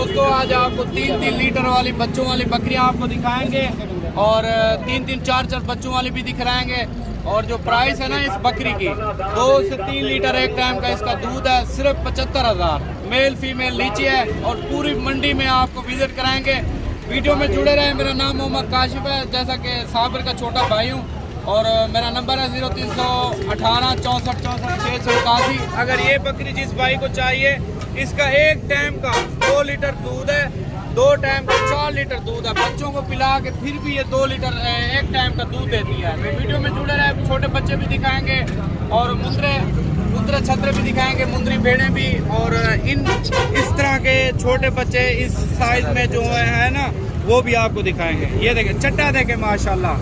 दोस्तों आज आपको 3-3 लीटर वाली बच्चों वाली बकरियां आपको दिखाएंगे और 3-3 4-4 बच्चों वाली भी दिखाएंगे। और जो प्राइस है ना इस बकरी की 2 से 3 लीटर एक टाइम का इसका दूध है, सिर्फ 75,000। मेल फीमेल नीचे है और पूरी मंडी में आपको विजिट कराएंगे। वीडियो में जुड़े रहे। मेरा नाम मोहम्मद काशिफ है, जैसा कि साबिर का छोटा भाई हूँ और मेरा नंबर है 0318 64 64 681। अगर ये बकरी जिस भाई को चाहिए, इसका एक टाइम का 2 लीटर दूध है, 2 टाइम का 4 लीटर दूध है। बच्चों को पिला के फिर भी ये 2 लीटर एक टाइम का दूध देती है। वीडियो में जुड़े रहे। छोटे बच्चे भी दिखाएंगे और मुंद्रे छतरे भी दिखाएंगे, मुंद्री भेड़ें भी। और इस तरह के छोटे बच्चे इस साइज में जो है ना वो भी आपको दिखाएंगे। ये देखें चट्टा देखें माशाल्लाह।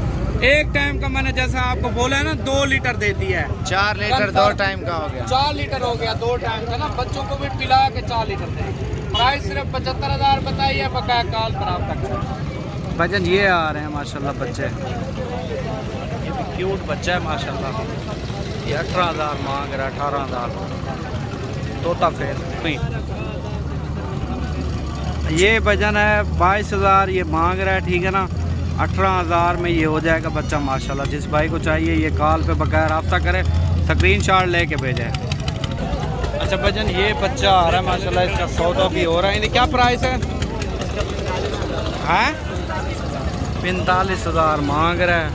एक टाइम का मैंने जैसा आपको बोला है ना 2 लीटर देती है। 4 लीटर 2 टाइम का हो गया, 4 लीटर हो गया 2 टाइम का ना। बच्चों को भी पिला के 4 लीटर देंगे। प्राइस सिर्फ 75,000 बताइए। बकाया कॉल पर आप तक भजन ये आ रहे हैं माशाल्लाह बच्चे। ये भी क्यूट बच्चा है माशाल्लाह। ये 18,000 मांग रहा है, 18,000 तोता फेस। ये भजन है 22,000 ये मांग रहा है, ठीक है ना। 18,000 में ये हो जाएगा बच्चा माशाल्लाह। जिस भाई को चाहिए ये कॉल पे बकाया रब्ता करे, स्क्रीनशॉट लेके भेजे। अच्छा भजन ये बच्चा आ रहा है माशाल्लाह, इसका सौदा भी हो रहा है। क्या प्राइस है? 45,000 मांग रहा है,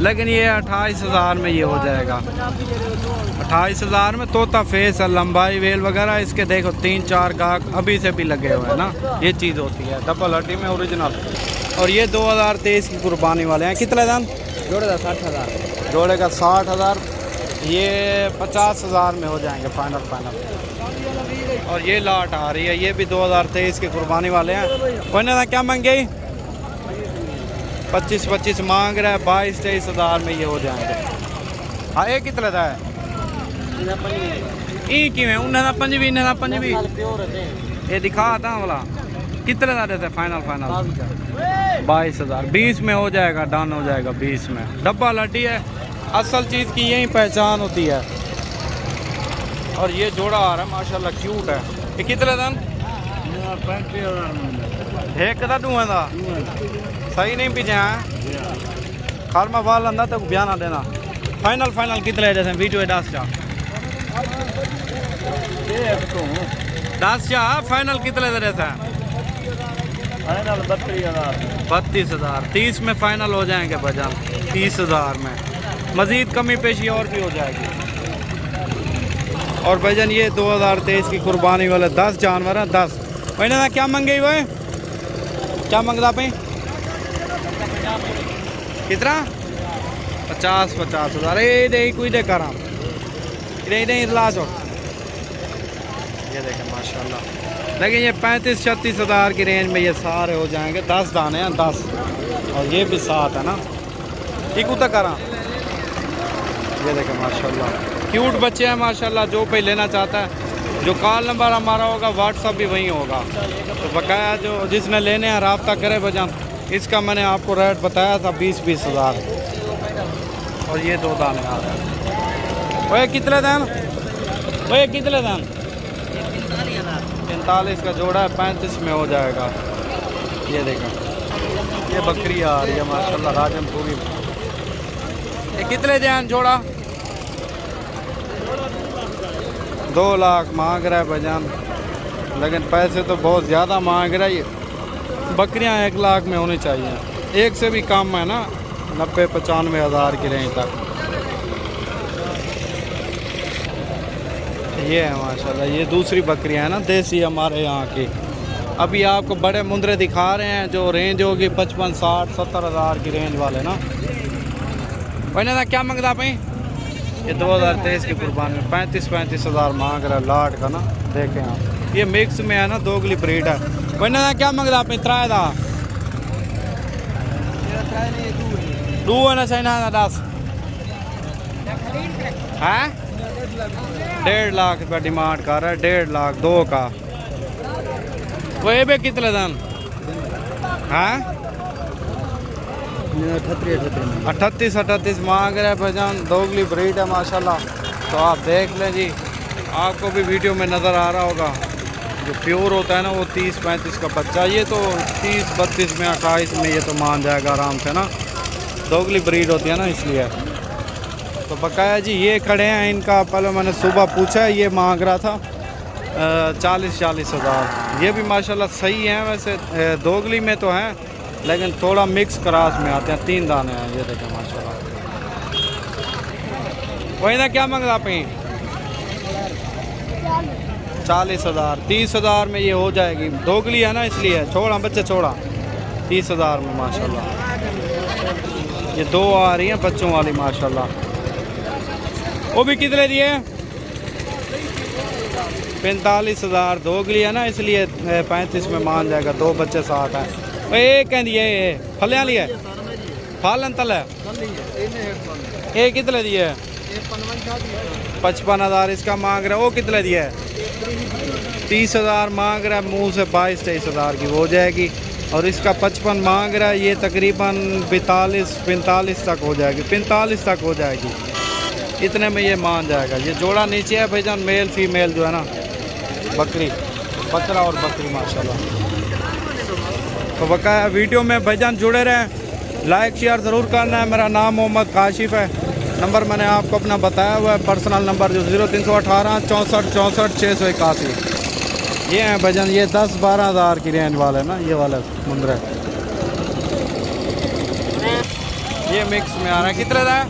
लेकिन ये 28,000 में ये हो जाएगा। 28,000 में तोता फेस है, लंबाई वेल वगैरह इसके देखो 3-4 गाहक अभी से भी लगे हुए हैं ना। ये चीज़ होती है डबल हड्डी में ओरिजिनल। और ये 2023 की कुर्बानी वाले हैं। कितने दाम? जोड़े का 60,000, जोड़े का 60,000। ये 50,000 में हो जाएंगे फाइनल। और ये लाट आ रही है, ये भी 2023 के कुर्बानी वाले हैं। वरना क्या मांगे? 25-25 मांग रहा है। 22-23,000 में ये हो जाएंगे। हाँ ये कितने का है? ये क्यों है? उन्हें 5 ये दिखा था वाला। कितने का देते फाइनल? 22,000। 20 में हो जाएगा, डन हो जाएगा 20 में। डब्बा लड्डी है, असल चीज़ की यही पहचान होती है। और ये जोड़ा आ रहा है माशाल्लाह, क्यूट है। ये कितने दिन? 35,000 एक का दूँ सही नहीं पीछे हैं। खाल में बाल अंदा तक बयाना देना। फाइनल कितने जैसे वीडियो 10 फाइनल कितने दे रहता है? 32,000। 30 में फाइनल हो जाएंगे भजन। 30,000 में मज़ीद कमी पेशी और भी हो जाएगी। और भजन ये 2023 की कुर्बानी वाले 10 जानवर हैं। 10 महीने क्या मंगे हुए? क्या मंगता पे? कितना? 50,000। ये कोई दे कर इलाज हो। ये देखें माशाल्लाह। लेकिन ये 35-36,000 की रेंज में ये सारे हो जाएंगे। 10 दाने हैं, 10। और ये भी 7 है ना। ठीक उतर करा। ये देखें माशाल्लाह, क्यूट बच्चे हैं माशाल्लाह। जो पे लेना चाहता है, जो कॉल नंबर हमारा होगा, व्हाट्सअप भी वहीं होगा। तो बकाया जो जिसने लेने हैं रब्ता करे भजन। इसका मैंने आपको रेट बताया था 20-20,000। और ये 2 दाने आ रहे हैं। वह कितने दान? 45 का जोड़ा है, 35 में हो जाएगा। ये देखो ये बकरी आ रही है माशाल्लाह राजनपुरी। ये कितने ध्यान जोड़ा? 2 लाख मांग रहा है भजन, लेकिन पैसे तो बहुत ज़्यादा मांग रहा है। ये बकरियां 1 लाख में होनी चाहिए। एक से भी कम है ना, 90-95 हज़ार की रेंज तक। ये है माशाल्लाह। ये दूसरी बकरियां हैं ना देसी हमारे यहाँ की। अभी आपको बड़े मुंद्रे दिखा रहे हैं जो रेंज होगी 55, 60, 70 हज़ार की रेंज वाले ना। वही क्या मांगता भाई? ये 2023 की कुर्बान में 35 हज़ार मांग रहा है लाट का ना। देखें आप, ये मिक्स में है ना, दोगली ब्रीड है। वही क्या मांगता अपनी? 3 दू है ना चाइना 10 है। 1.5 लाख रुपया डिमांड कर रहा है। 1.5 लाख 2 का। वो ये भी कितने दान है? 38 मांग रहे भजन। दोगली ब्रीड है माशाल्लाह। तो आप देख लें जी, आपको भी वीडियो में नज़र आ रहा होगा। जो प्योर होता है ना वो 30-35 का बच्चा, ये तो 30-32 में 28 में ये तो मान जाएगा आराम से ना, दोगली ब्रीड होती है ना इसलिए। तो बकाया जी ये खड़े हैं, इनका पहले मैंने सुबह पूछा है, ये मांग रहा था 40-40 हज़ार। ये भी माशाल्लाह सही हैं वैसे, दोगली में तो हैं लेकिन थोड़ा मिक्स क्रॉस में आते हैं, 3 दाने हैं। ये देखें माशाल्लाह। वही ना क्या मांग रहा आप 40 हज़ार, 30 हज़ार में ये हो जाएगी, दोगली है ना इसलिए। छोड़ा बच्चे छोड़ा 30 हज़ार में माशाल्लाह। ये 2 आ रही हैं बच्चों वाली माशाल्लाह। वो भी कितने दिए? 45 हज़ार, दोगली है ना इसलिए 35 में मान जाएगा। 2 बच्चे साथ हैं। ये कह दिए फलिया लिए फालन तल है, ये कितने दिए? 55 हज़ार इसका मांग रहा है। वो कितने दिए? 30 हज़ार मांग रहा है, मुँह से 22-23 हज़ार की हो जाएगी। और इसका 55 मांग रहा है, ये तकरीबन 42-45 तक हो जाएगी, 45 तक हो जाएगी, इतने में ये मान जाएगा। ये जोड़ा नीचे है भाईजान, मेल फीमेल जो है ना, बकरी बकरा और बकरी माशाल्लाह। तो बकाया वीडियो में भाईजान जुड़े रहें, लाइक शेयर ज़रूर करना है। मेरा नाम मोहम्मद काशिफ है, नंबर मैंने आपको अपना बताया हुआ है, पर्सनल नंबर जो 0318 64 64 681। ये हैं भाईजान, ये 10-12 हज़ार की रेंज वाले ना, ये वाले मुंद्रे, ये मिक्स में आ रहा है। कितने का है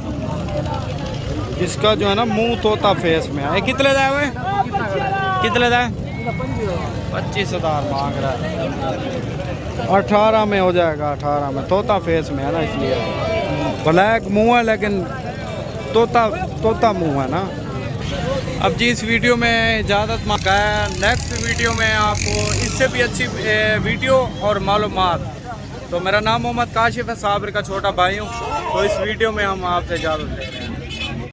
इसका जो है ना, मुंह तोता फेस में है। कितने का है वो? कितने का है? 25 हज़ार मांग रहा है। 18 में हो जाएगा, 18 में। तोता फेस में है ना इसलिए, ब्लैक मुंह है लेकिन तोता मुंह है ना। अब जी इस वीडियो में इजाज़त मांगा है, नेक्स्ट वीडियो में आपको इससे भी अच्छी वीडियो और मालूमात। तो मेरा नाम मोहम्मद काशिफ है, साबिर का छोटा भाई हूँ। तो इस वीडियो में हम आपसे इजाज़त लेते हैं।